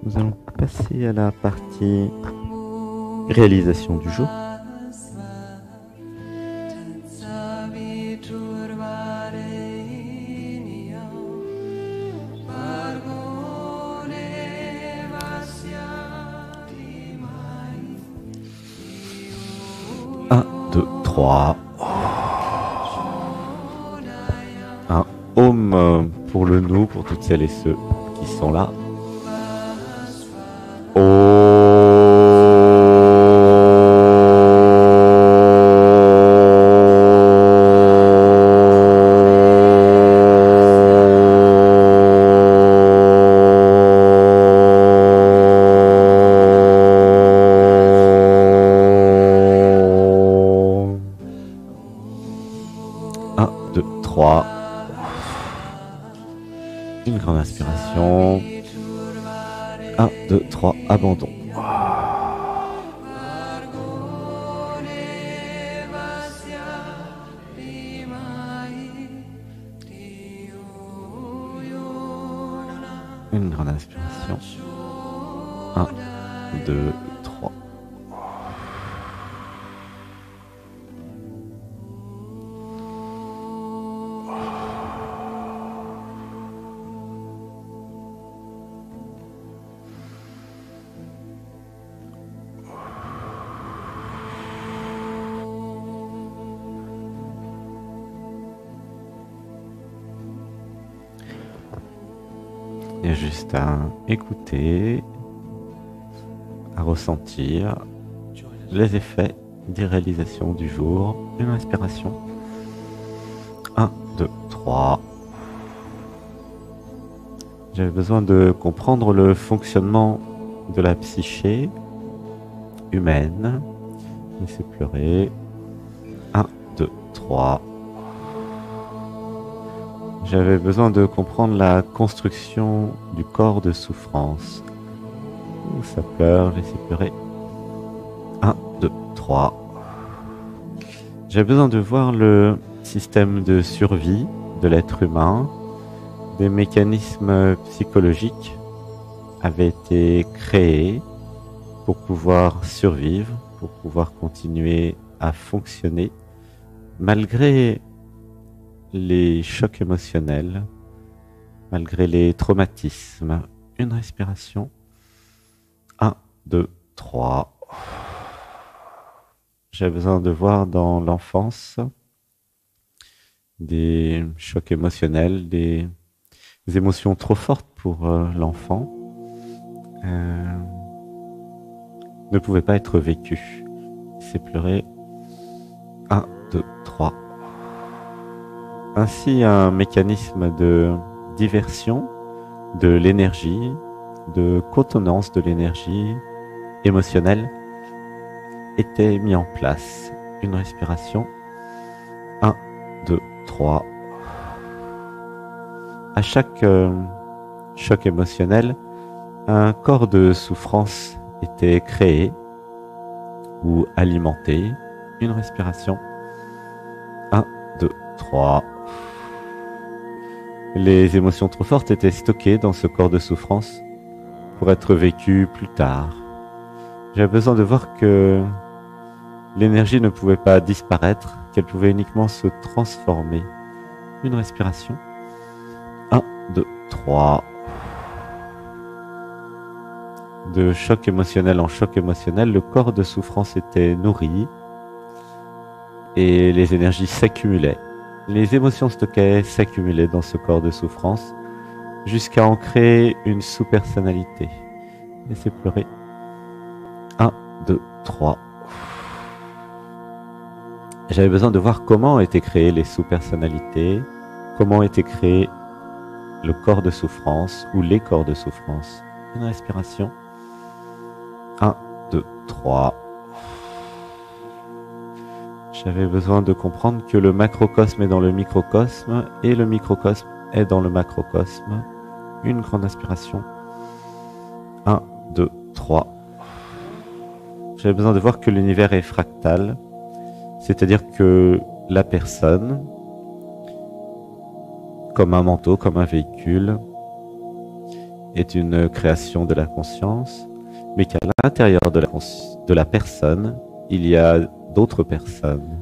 Nous allons passer à la partie réalisation du jour. Un, deux, trois. Un home pour le nous, pour toutes celles et ceux qui sont là. Un, deux, trois. Une grande inspiration. 1, 2, 3, abandon. Une grande inspiration. 1, 2, 3. Il y a juste à écouter, à ressentir les effets des réalisations du jour. Une inspiration. 1, 2, 3. J'avais besoin de comprendre le fonctionnement de la psyché humaine. Laissez pleurer. 1, 2, 3. J'avais besoin de comprendre la construction du corps de souffrance. Ça pleure, laissez pleurer. 1, 2, 3. J'ai besoin de voir le système de survie de l'être humain. Des mécanismes psychologiques avaient été créés pour pouvoir survivre, pour pouvoir continuer à fonctionner malgré les chocs émotionnels, malgré les traumatismes. Une respiration. 1, 2, 3. J'ai besoin de voir dans l'enfance des chocs émotionnels, des émotions trop fortes pour l'enfant ne pouvaient pas être vécues. C'est pleurer. 1, 2, 3. Ainsi, un mécanisme de diversion de l'énergie, de contenance de l'énergie émotionnelle était mis en place. Une respiration. 1, 2, 3. À chaque choc émotionnel, un corps de souffrance était créé ou alimenté. Une respiration. 1, 2, 3. Les émotions trop fortes étaient stockées dans ce corps de souffrance pour être vécues plus tard. J'avais besoin de voir que l'énergie ne pouvait pas disparaître, qu'elle pouvait uniquement se transformer. Une respiration. 1, 2, 3. De choc émotionnel en choc émotionnel, le corps de souffrance était nourri et les énergies s'accumulaient. Les émotions stockées s'accumulaient dans ce corps de souffrance jusqu'à en créer une sous-personnalité. Laissez pleurer. 1, 2, 3. J'avais besoin de voir comment étaient créées les sous-personnalités, comment était créé le corps de souffrance ou les corps de souffrance. Une respiration. 1, 2, 3. J'avais besoin de comprendre que le macrocosme est dans le microcosme et le microcosme est dans le macrocosme. Une grande inspiration. 1, 2, 3. J'avais besoin de voir que l'univers est fractal, c'est-à-dire que la personne, comme un manteau, comme un véhicule, est une création de la conscience, mais qu'à l'intérieur de la personne, il y a d'autres personnes,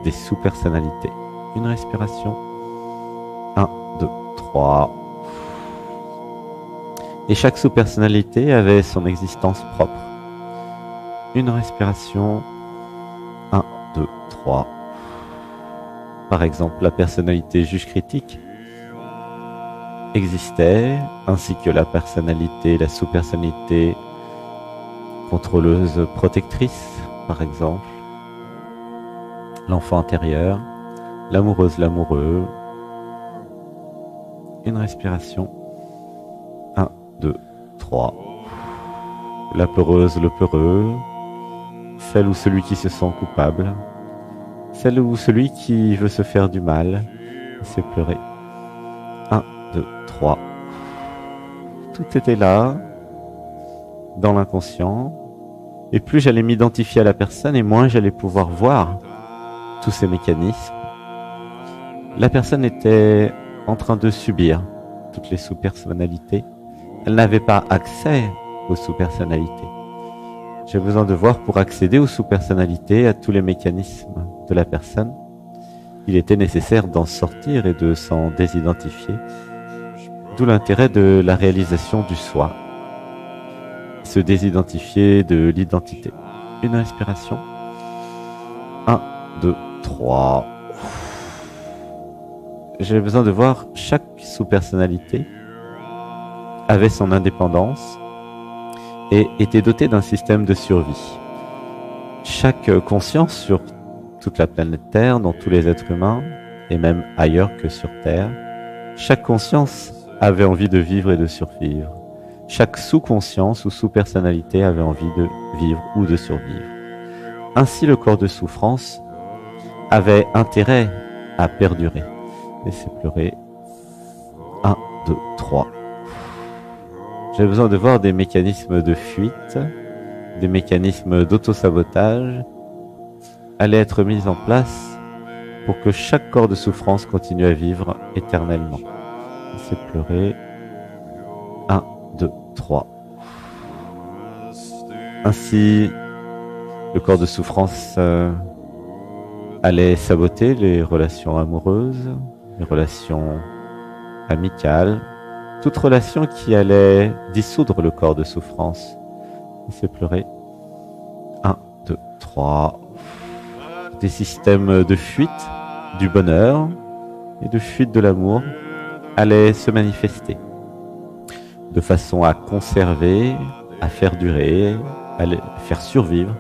des sous-personnalités. Une respiration. 1, 2, 3. Et chaque sous-personnalité avait son existence propre. Une respiration. 1, 2, 3. Par exemple, la personnalité juge critique existait, ainsi que la personnalité, la sous-personnalité contrôleuse protectrice, par exemple, l'enfant intérieur, l'amoureuse, l'amoureux. Une respiration. 1, 2, 3. La peureuse, le peureux, celle ou celui qui se sent coupable, celle ou celui qui veut se faire du mal, c'est pleurer. 1, 2, 3. Tout était là, dans l'inconscient, et plus j'allais m'identifier à la personne, et moins j'allais pouvoir voir tous ces mécanismes. La personne était en train de subir toutes les sous-personnalités. Elle n'avait pas accès aux sous-personnalités. J'ai besoin de voir pour accéder aux sous-personnalités, à tous les mécanismes de la personne. Il était nécessaire d'en sortir et de s'en désidentifier. D'où l'intérêt de la réalisation du soi. Se désidentifier de l'identité. Une respiration. 1, 2, 3. J'ai besoin de voir chaque sous-personnalité avait son indépendance et était dotée d'un système de survie. Chaque conscience sur toute la planète Terre, dans tous les êtres humains, et même ailleurs que sur Terre, chaque conscience avait envie de vivre et de survivre. Chaque sous-conscience ou sous-personnalité avait envie de vivre ou de survivre. Ainsi, le corps de souffrance avait intérêt à perdurer. Laissez pleurer. 1, 2, 3. J'ai besoin de voir des mécanismes de fuite, des mécanismes d'auto-sabotage allaient être mis en place pour que chaque corps de souffrance continue à vivre éternellement. Laissez pleurer. 1, 2, 3. Ainsi, le corps de souffrance allait saboter les relations amoureuses, les relations amicales, toute relation qui allait dissoudre le corps de souffrance. Laissez pleurer. 1, 2, 3. Des systèmes de fuite du bonheur et de fuite de l'amour allaient se manifester de façon à conserver, à faire durer, à faire survivre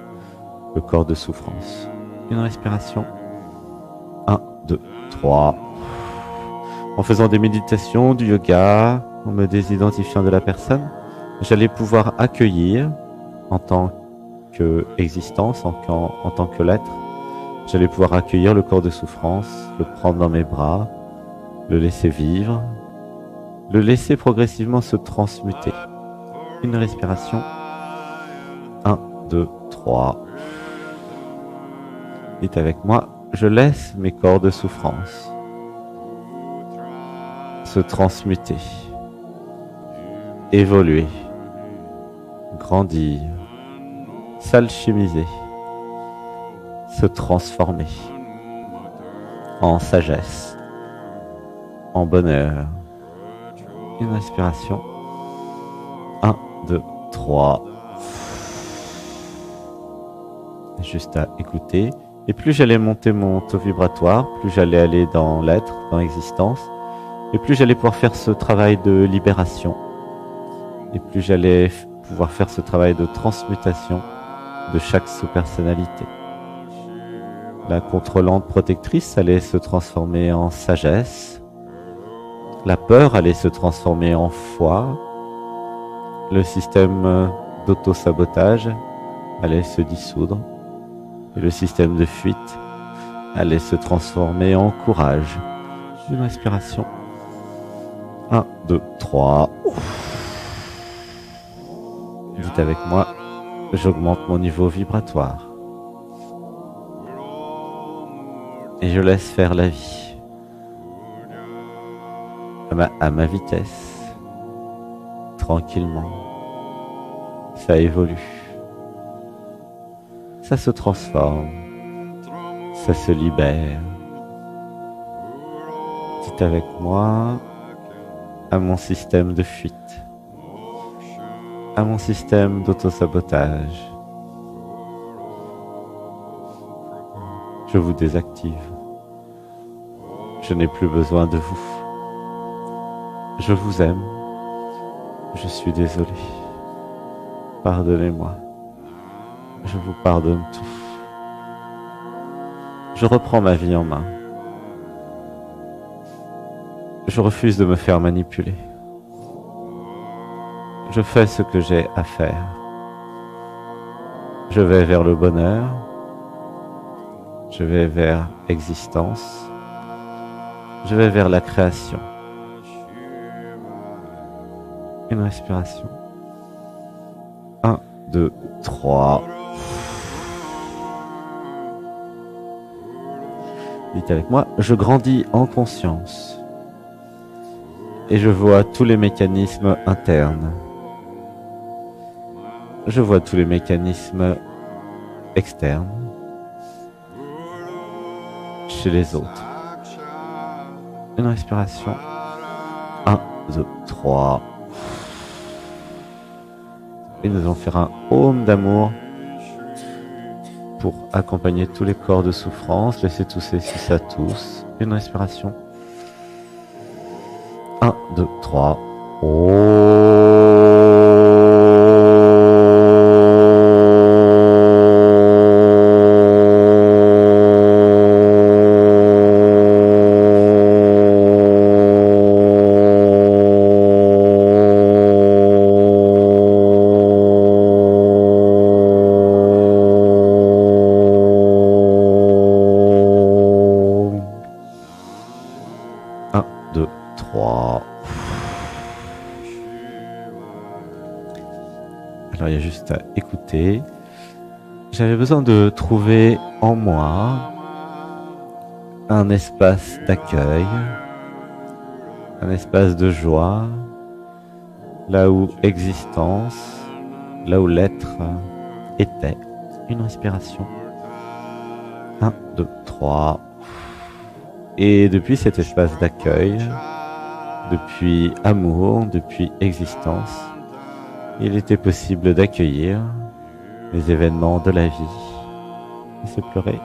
le corps de souffrance. Une respiration. 1, 2, 3. En faisant des méditations, du yoga, en me désidentifiant de la personne, j'allais pouvoir accueillir en tant qu'existence, en tant que l'être, j'allais pouvoir accueillir le corps de souffrance, le prendre dans mes bras, le laisser vivre, le laisser progressivement se transmuter. Une respiration. 1, 2, 3. Dites avec moi, je laisse mes corps de souffrance se transmuter, évoluer, grandir, s'alchimiser, se transformer en sagesse, en bonheur. Une respiration. 1, 2, 3. Juste à écouter. Et plus j'allais monter mon taux vibratoire, plus j'allais aller dans l'être, dans l'existence, et plus j'allais pouvoir faire ce travail de libération, et plus j'allais pouvoir faire ce travail de transmutation de chaque sous-personnalité. La contrôlante protectrice allait se transformer en sagesse, la peur allait se transformer en foi, le système d'auto-sabotage allait se dissoudre, et le système de fuite allait se transformer en courage. Une respiration. 1, 2, 3. Dites avec moi, j'augmente mon niveau vibratoire. Et je laisse faire la vie. À ma vitesse. tranquillement. Ça évolue. Ça se transforme. Ça se libère. Dites avec moi à mon système de fuite, à mon système d'autosabotage. Je vous désactive. Je n'ai plus besoin de vous. Je vous aime. Je suis désolé. Pardonnez-moi. Je vous pardonne tout. Je reprends ma vie en main. Je refuse de me faire manipuler. Je fais ce que j'ai à faire. Je vais vers le bonheur. Je vais vers l'existence. Je vais vers la création. Une respiration. 1, 2, 3. Dites avec moi, je grandis en conscience. Et je vois tous les mécanismes internes. Je vois tous les mécanismes externes chez les autres. Une respiration. 1, 2, 3. Et nous allons faire un home d'amour pour accompagner tous les corps de souffrance. Laissez tousser si ça tousse. Une respiration. 1, 2, 3. Alors il y a juste à écouter. J'avais besoin de trouver en moi un espace d'accueil, un espace de joie, là où existence, là où l'être était. Une respiration. 1, 2, 3. Et depuis cet espace d'accueil, depuis amour, depuis existence, il était possible d'accueillir les événements de la vie. Laissez pleurer.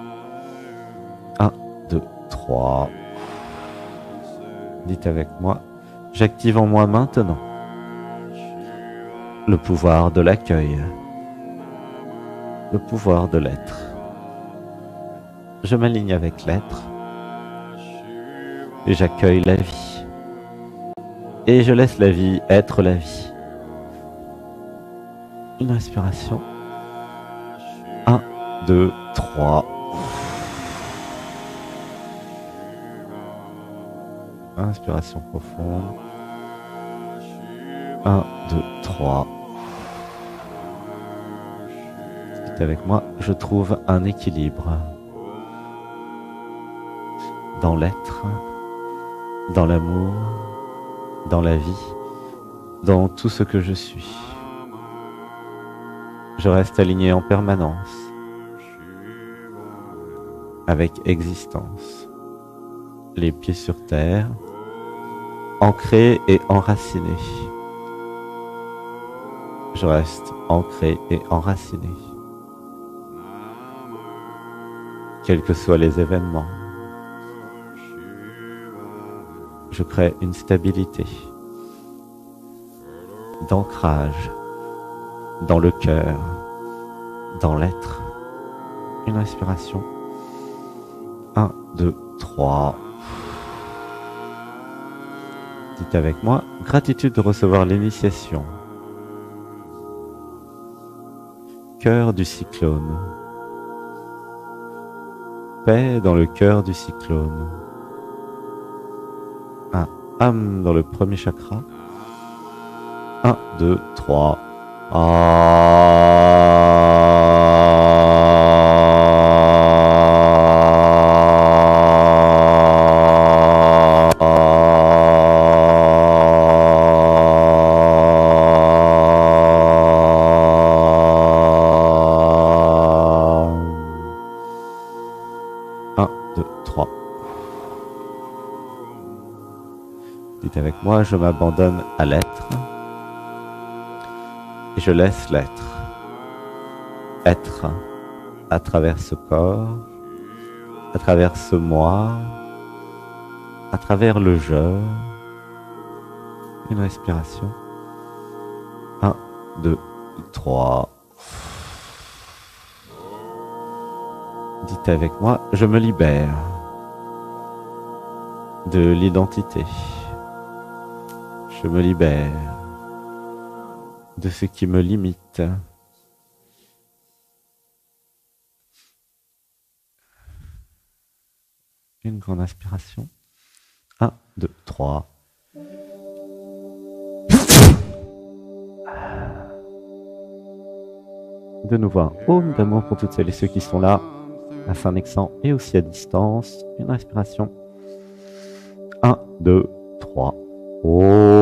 1, 2, 3. Dites avec moi, j'active en moi maintenant le pouvoir de l'accueil, le pouvoir de l'être. Je m'aligne avec l'être et j'accueille la vie. Et je laisse la vie être la vie. Une respiration. 1, 2, 3. Inspiration profonde. 1, 2, 3. Dites avec moi, je trouve un équilibre dans l'être, dans l'amour, dans la vie, dans tout ce que je suis. Je reste aligné en permanence avec existence, les pieds sur terre, ancré et enraciné. Je reste ancré et enraciné, quels que soient les événements. Je crée une stabilité d'ancrage dans le cœur, dans l'être. Une respiration. 1, 2, 3. Dites avec moi, gratitude de recevoir l'initiation. Cœur du cyclone. Paix dans le cœur du cyclone. Un âme dans le premier chakra. 1, 2, 3. Dites avec moi, je m'abandonne à l'être. Et je laisse l'être. Être à travers ce corps, à travers ce moi, à travers le je. Une respiration. 1, 2, 3. Dites avec moi, je me libère de l'identité. Je me libère de ce qui me limite. Une grande inspiration. 1, 2, 3. De nouveau un home d'amour pour toutes celles et ceux qui sont là, à Saint-Nexan et aussi à distance. Une respiration. 1, 2, 3. Oh.